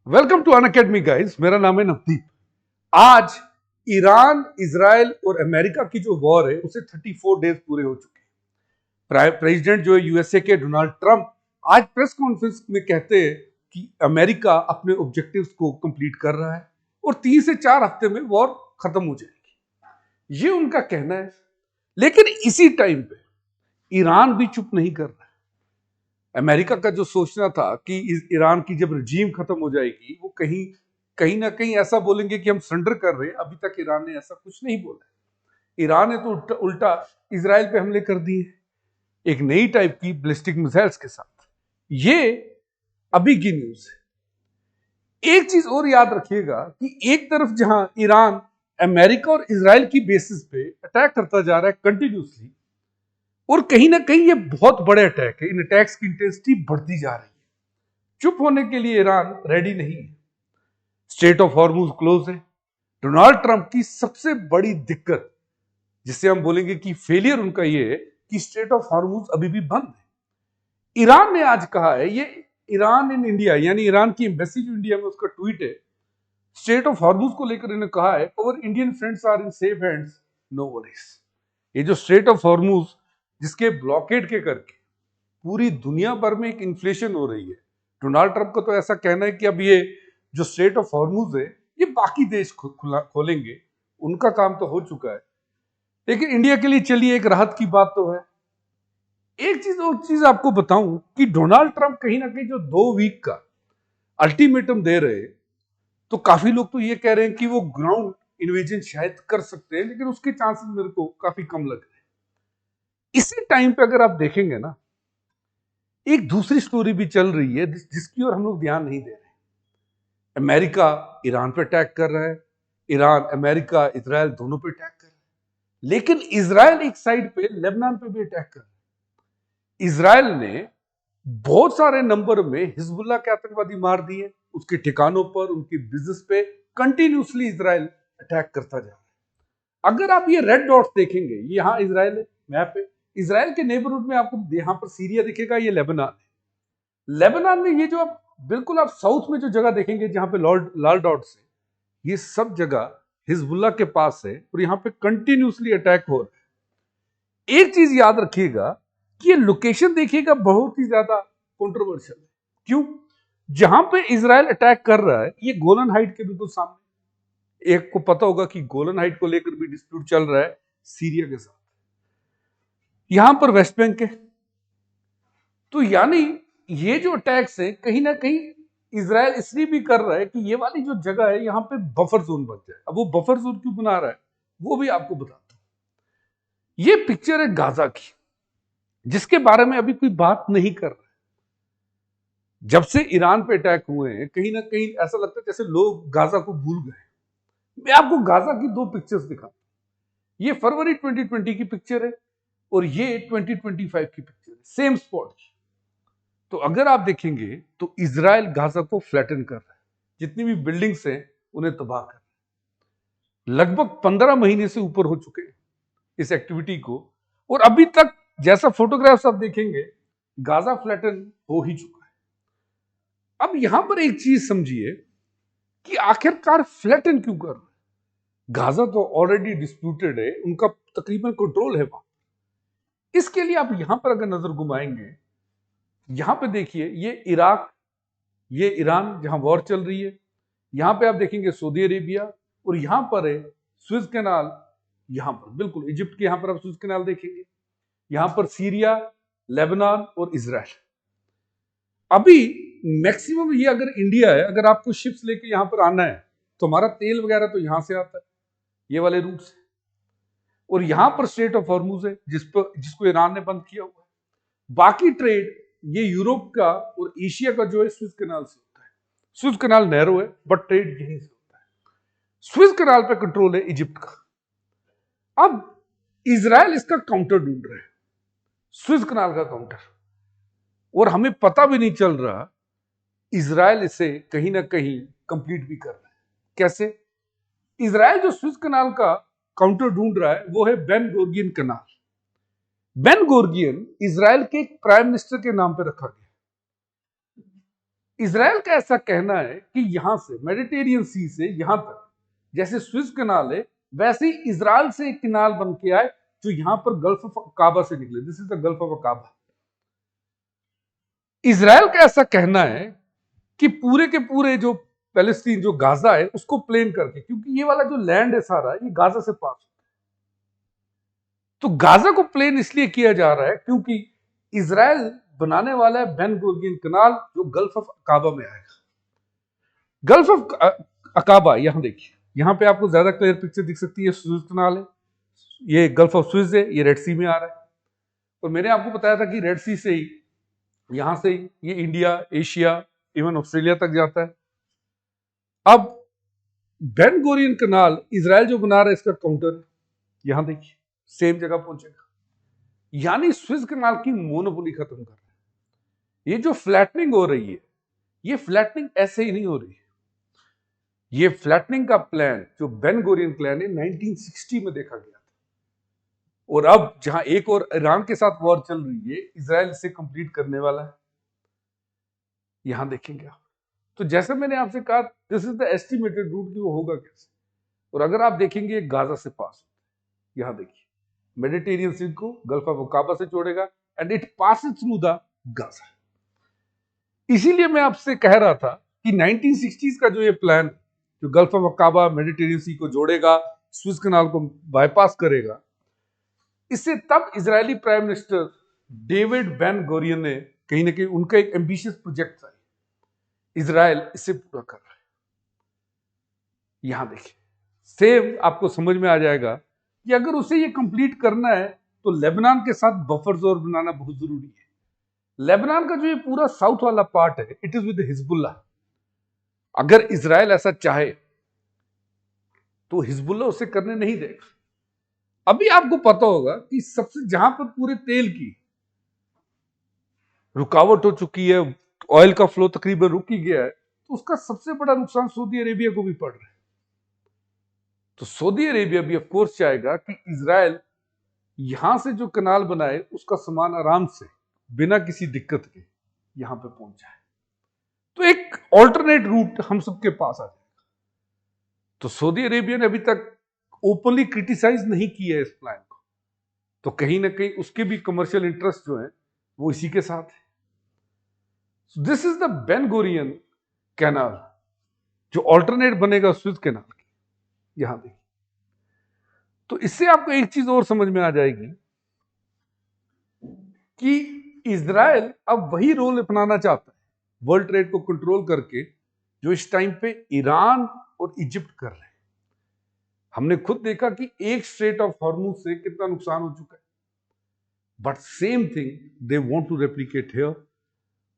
Welcome to Unacademy guys. मेरा नाम है नवदीप। आज ईरान, इजराइल और अमेरिका की जो वॉर है उसे 34 डेज पूरे हो चुके हैं। प्रेसिडेंट जो है यूएसए के डोनाल्ड ट्रंप आज प्रेस कॉन्फ्रेंस में कहते हैं कि अमेरिका अपने ऑब्जेक्टिव्स को कंप्लीट कर रहा है और 3 से 4 हफ्ते में वॉर खत्म हो जाएगी। ये उनका कहना है। लेकिन इसी टाइम पे ईरान भी चुप नहीं कर रहा है। अमेरिका का जो सोचना था कि ईरान की जब रजीम खत्म हो जाएगी वो कहीं कहीं ना कहीं ऐसा बोलेंगे कि हम सरेंडर कर रहे हैं, अभी तक ईरान ने ऐसा कुछ नहीं बोला। ईरान ने तो उल्टा इजराइल पे हमले कर दिए एक नई टाइप की बैलिस्टिक मिसाइल्स के साथ। ये अभी की न्यूज है। एक चीज और याद रखिएगा कि एक तरफ जहां ईरान अमेरिका और इजराइल की बेसिस पे अटैक करता जा रहा है कंटिन्यूसली, और कहीं ना कहीं ये बहुत बड़े अटैक है, इन अटैक्स की इंटेंसिटी बढ़ती जा रही है। चुप होने के लिए ईरान रेडी नहीं है। स्ट्रेट ऑफ हॉर्मुज क्लोज है। डोनाल्ड ट्रंप की सबसे बड़ी दिक्कत, जिसे हम बोलेंगे कि फेलियर उनका ये है कि स्ट्रेट ऑफ हॉर्मुज अभी भी बंद है। ईरान ने आज कहा है, ये ईरान इन इंडिया यानी ईरान की एम्बेसी जो इंडिया में, उसका ट्वीट है। स्ट्रेट ऑफ हॉर्मुज को लेकर इन्होंने कहा है, और Indian friends are in safe hands, no worries. ये जो स्ट्रेट ऑफ हॉर्मुज जिसके ब्लॉकेड के करके पूरी दुनिया भर में एक इन्फ्लेशन हो रही है। डोनाल्ड ट्रंप का तो ऐसा कहना है कि अब ये जो स्ट्रेट ऑफ हॉर्मुज है ये बाकी देश खोलेंगे, उनका काम तो हो चुका है। लेकिन इंडिया के लिए चलिए एक राहत की बात तो है। एक चीज और चीज आपको बताऊं कि डोनाल्ड ट्रंप कहीं ना कहीं जो 2 वीक का अल्टीमेटम दे रहे हैं, तो काफी लोग तो ये कह रहे हैं कि वो ग्राउंड इन्वेजन शायद कर सकते हैं, लेकिन उसके चांसेस मेरे को काफी कम लग रहे हैं। इसी टाइम पे अगर आप देखेंगे ना, एक दूसरी स्टोरी भी चल रही है जिसकी ओर हम लोग ध्यान नहीं दे रहे। अमेरिका ईरान पे अटैक कर रहा है, ईरान, अमेरिका, इजराइल दोनों पे अटैक कर रहा है। लेकिन इजराइल एक साइड पे लेबनान पे भी अटैक कर रहा है। इजराइल ने बहुत सारे नंबर में हिजबुल्लाह के आतंकवादी मार दिए, उसके ठिकानों पर, उनकी बिजनेस पे कंटिन्यूसली इजराइल अटैक करता जा रहा है। अगर आप ये रेड डॉट्स देखेंगे, ये यहाँ इजराइल है मैप पे। इजराइल के नेबरहुड में आपको यहाँ पर सीरिया दिखेगा, ये लेबनान है। लेबनान में ये जो आप बिल्कुल आप साउथ में जो जगह देखेंगे जहां पे लाल डॉट्स है, ये सब जगह हिजबुल्लाह के पास है और यहां पे कंटिन्यूसली अटैक हो रहा है। एक चीज याद रखिएगा कि ये लोकेशन देखिएगा बहुत ही ज्यादा कंट्रोवर्शियल है। क्यों? जहां पे इजराइल अटैक कर रहा है ये गोलन हाइट के बिल्कुल सामने। एक को पता होगा कि गोलन हाइट को लेकर भी डिस्प्यूट चल रहा है सीरिया के साथ। यहां पर वेस्ट बैंक है। तो यानी ये जो अटैक्स है कहीं ना कहीं इजराइल इसलिए भी कर रहा है कि ये वाली जो जगह है यहां पे बफर जोन बन जाए। अब वो बफर जोन क्यों बना रहा है वो भी आपको बताता हूं। ये पिक्चर है गाजा की, जिसके बारे में अभी कोई बात नहीं कर रहा है। जब से ईरान पे अटैक हुए हैं कहीं ना कहीं ऐसा लगता है जैसे लोग गाजा को भूल गए। मैं आपको गाजा की 2 पिक्चर्स दिखाता हूं। ये फरवरी 2020 की पिक्चर है और ये 2025 की पिक्चर है, सेम स्पॉट। तो अगर आप देखेंगे तो इजराइल गाजा को फ्लैटन कर रहा है, जितनी भी बिल्डिंग्स हैं उन्हें तबाह कर रहा है। लगभग 15 महीने से ऊपर हो चुके हैं इस एक्टिविटी को, और अभी तक जैसा फोटोग्राफ्स आप देखेंगे गाजा फ्लैटन हो ही चुका है। अब यहां पर एक चीज समझिए कि आखिरकार फ्लैटन क्यों कर रहा है। गाजा तो ऑलरेडी डिस्प्यूटेड है, उनका तकरीबन कंट्रोल है वहां। इसके लिए आप यहां पर अगर नजर घुमाएंगे, यहां पे देखिए ये इराक, ये ईरान जहां वॉर चल रही है। यहां पे आप देखेंगे सऊदी अरेबिया, और यहां पर है स्विज कैनाल। यहां पर बिल्कुल इजिप्ट के यहां पर आप स्विज कैनाल देखेंगे। यहां पर सीरिया, लेबनान और इजराइल। अभी मैक्सिमम ये अगर इंडिया है, अगर आपको शिप्स लेके यहां पर आना है तो हमारा तेल वगैरह तो यहां से आता है, ये वाले रूट से। और यहां पर स्ट्रेट ऑफ हॉर्मुज है जिसको ईरान ने बंद किया हुआ है। बाकी ट्रेड ये यूरोप का और एशिया का जो है स्विज कैनाल से होता है। स्विज कैनाल नैरो है बट ट्रेड यहीं से होता है। स्विज कैनाल पे कंट्रोल है इजिप्ट का। अब इजराइल इसका काउंटर ढूंढ रहा है, स्विज कैनाल का काउंटर, और हमें पता भी नहीं चल रहा इजराइल इसे कहीं ना कहीं कंप्लीट भी कर रहा है। कैसे? इजराइल जो स्विज कैनाल का काउंटर ढूंढ रहा है वो है बेन गोरियन कैनाल। बेन गोरियन इजराइल के प्राइम मिनिस्टर के नाम पे रखा गया। इसराइल का ऐसा कहना है कि यहां से मेडिटेरियन सी से यहां तक जैसे स्विस कनाल है, वैसे ही इजराइल से एक कनाल बन के आए जो यहां पर गल्फ ऑफ काबा से निकले। This is the gulf of Aqaba. Israel का ऐसा कहना है कि पूरे के पूरे जो पैलेस्टीन जो गाजा है उसको प्लेन करके, क्योंकि ये वाला जो लैंड है सारा ये गाजा से पास होता है, तो गाजा को प्लेन इसलिए किया जा रहा है क्योंकि इसराइल बनाने वाला है बेन गुरियन कनाल जो गल्फ ऑफ अकाबा में आएगा। गल्फ ऑफ अकाबा यहां देखिए, यहां पे आपको ज्यादा क्लियर पिक्चर दिख सकती है। सुएज कनाल है, ये गल्फ ऑफ सुएज है, ये रेड सी में आ रहा है। और मैंने आपको बताया था कि रेड सी से ही यहां से ये इंडिया, एशिया, इवन ऑस्ट्रेलिया तक जाता है। अब बेन गुरियन कनाल इसराइल जो बना रहा है इसका काउंटर यहां देखिए सेम जगह पहुंचेगा, यानी स्विस कनाल की मोनोपोली खत्म कर रहा है। ये जो फ्लैटनिंग हो रही है, ये फ्लैटनिंग ऐसे ही नहीं हो रही है। ये फ्लैटनिंग का प्लान जो बेन गुरियन प्लान है 1960 में देखा गया था, और अब जहां एक और ईरान के साथ वॉर चल रही है, इसराइल इसे कंप्लीट करने वाला है। यहां देखेंगे आप, तो जैसे मैंने आपसे कहा this is the estimated route कि वो होगा कैसे। और अगर आप देखेंगे गाजा से पास, यहां देखिए मेडिटेरियन सी को गल्फ ऑफ अकाबा से जोड़ेगा and it passes through the Gaza. इसीलिए मैं आपसे कह रहा था कि 1960s का जो ये प्लान जो गल्फ ऑफ अकाबा मेडिटेरियन सी को जोड़ेगा, स्विस कनाल को बाईपास करेगा, इससे तब Israeli prime minister David Ben Gurion ने कहीं ना कहीं उनका एक एम्बिशियस प्रोजेक्ट था, इजराइल इसे पूरा कर रहा है। यहां देखिए सेम आपको समझ में आ जाएगा कि अगर उसे ये कंप्लीट करना है तो लेबनान के साथ बफर जोन बनाना बहुत जरूरी है। लेबनान का जो ये पूरा साउथ वाला पार्ट है इट इज विद हिजबुल्लाह। अगर इजराइल ऐसा चाहे तो हिजबुल्लाह उसे करने नहीं देगा। अभी आपको पता होगा कि सबसे जहां पर पूरे तेल की रुकावट हो चुकी है, ऑयल का फ्लो तकरीबन रुक ही गया है, तो उसका सबसे बड़ा नुकसान सऊदी अरेबिया को भी पड़ रहा है। तो सऊदी अरेबिया भी ऑफ कोर्स चाहेगा कि इजराइल यहां से जो कनाल बनाए उसका सामान आराम से बिना किसी दिक्कत के यहां पे पहुंच जाए, तो एक ऑल्टरनेट रूट हम सबके पास आ जाएगा। तो सऊदी अरेबिया ने अभी तक ओपनली क्रिटिसाइज नहीं किया है इस प्लान को, तो कहीं ना कहीं उसके भी कमर्शियल इंटरेस्ट जो है वो इसी के साथ है। This is the Ben Gurion canal जो ऑल्टरनेट बनेगा स्विस कैनाल की। यहां देखिए, तो इससे आपको एक चीज और समझ में आ जाएगी कि इजराइल अब वही रोल अपनाना चाहता है वर्ल्ड ट्रेड को कंट्रोल करके जो इस टाइम पे ईरान और इजिप्ट कर रहे हैं। हमने खुद देखा कि एक स्ट्रेट ऑफ हॉर्मुज से कितना नुकसान हो चुका है, but same thing they want to replicate here.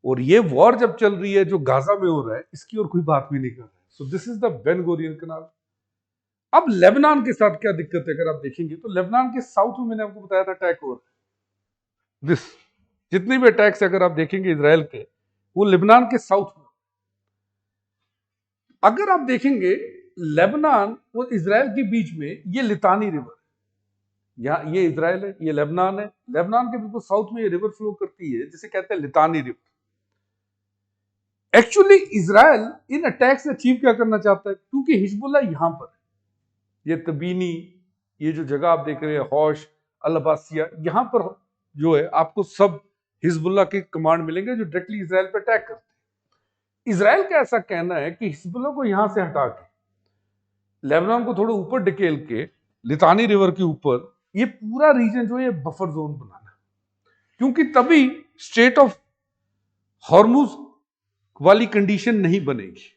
और ये वॉर जब चल रही है जो गाजा में हो रहा है इसकी और कोई बात भी नहीं कर रहा है। So this is the Ben Gurion canal. अब लेबनान के साथ क्या दिक्कत है अगर आप देखेंगे तो लेबनान के साउथ में मैंने आपको बताया था अटैक हो रहा है। दिस जितने भी अटैक्स अगर आप देखेंगे इजराइल के वो लेबनान के साउथ में। अगर आप देखेंगे लेबनान और इजराइल के बीच में ये लितानी रिवर, यहाँ ये इजराइल है, ये लेबनान है। लेबनान के बिल्कुल साउथ में ये रिवर फ्लो करती है जिसे कहते हैं लितानी रिवर। एक्चुअली इजराइल इन अटैक से अचीव क्या करना चाहता है, क्योंकि हिजबुल्लाह यहां पर है, ये तबीनी, ये जो जगह आप देख रहे हैं हौश, अल अब्बासिया, यहां पर जो है आपको सब हिजबुल्लाह के कमांड मिलेंगे जो डायरेक्टली इजराइल पर अटैक करते हैं। इजराइल का ऐसा कहना है कि हिजबुल्लाह को यहां से हटा के लेबनान को थोड़ा ऊपर ढकेल के लितानी रिवर के ऊपर ये पूरा रीजन जो है बफर जोन बनाना, क्योंकि तभी स्टेट ऑफ हॉर्मुज वाली कंडीशन नहीं बनेगी,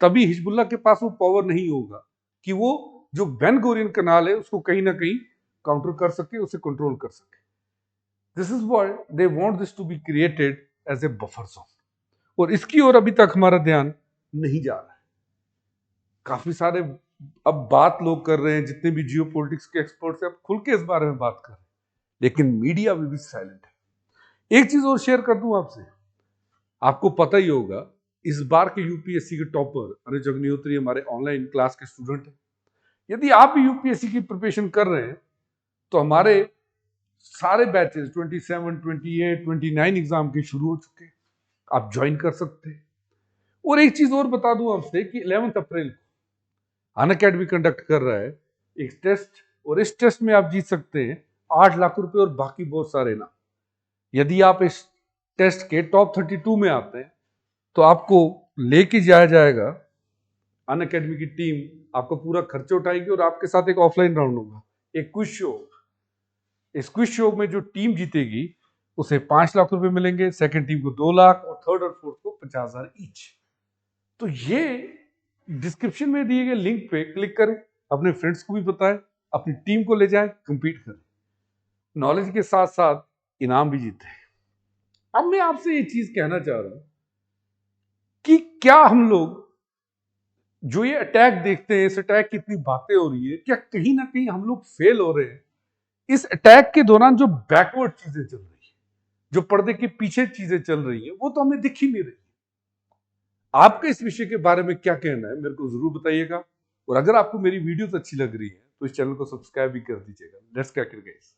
तभी हिजबुल्लाह के पास वो पावर नहीं होगा कि वो जो बेन गुरियन कनाल है उसको कहीं ना कहीं काउंटर कर सके, उसे कंट्रोल कर सके। This is why they want this to be created as a buffer zone, और इसकी ओर अभी तक हमारा ध्यान नहीं जा रहा है। काफी सारे अब बात लोग कर रहे हैं, जितने भी जियो पॉलिटिक्स के एक्सपर्ट्स हैं अब खुल के इस बारे में बात कर रहे हैं, लेकिन मीडिया भी साइलेंट है। एक चीज और शेयर कर दूं आपसे, आपको पता ही होगा इस बार के यूपीएससी के टॉपर अनुज अग्निहोत्री हमारे ऑनलाइन क्लास के स्टूडेंट हैं। यदि आप भी यूपीएससी की प्रिपरेशन कर रहे हैं तो हमारे सारे बैचेस 27, 28, 29 एग्जाम के शुरू हो चुके हैं, आप ज्वाइन कर सकते हैं। और एक चीज और बता दूं आपसे कि 11 अप्रैल को अनअकैडमी कंडक्ट कर रहा है एक टेस्ट, और इस टेस्ट में आप जीत सकते हैं 8 लाख रुपए और बाकी बहुत सारे इनाम। यदि आप इस टेस्ट के टॉप 32 में आते हैं तो आपको लेके जाया जाएगा, अनअकैडमी की टीम आपका पूरा खर्चा उठाएगी और आपके साथ एक ऑफलाइन राउंड होगा, एक क्विज शो। इस क्विज शो में जो टीम जीतेगी उसे 5 लाख रुपए मिलेंगे, सेकंड टीम को 2 लाख और थर्ड और फोर्थ को 50,000 ईच। तो ये डिस्क्रिप्शन में दिए गए लिंक पे क्लिक करें, अपने फ्रेंड्स को भी बताएं, अपनी टीम को ले जाएं, कंपीट करें, नॉलेज के साथ साथ इनाम भी जीते। अब मैं आपसे ये चीज कहना चाह रहा हूं कि क्या हम लोग जो ये अटैक देखते हैं, इस अटैक की इतनी बातें हो रही है, क्या कहीं ना कहीं हम लोग फेल हो रहे हैं? इस अटैक के दौरान जो बैकवर्ड चीजें चल रही है, जो पर्दे के पीछे चीजें चल रही हैं, वो तो हमें दिख ही नहीं रही। आपका इस विषय के बारे में क्या कहना है, मेरे को जरूर बताइएगा। और अगर आपको मेरी वीडियोस अच्छी लग रही है तो इस चैनल को सब्सक्राइब भी कर दीजिएगा। Let's crack it guys.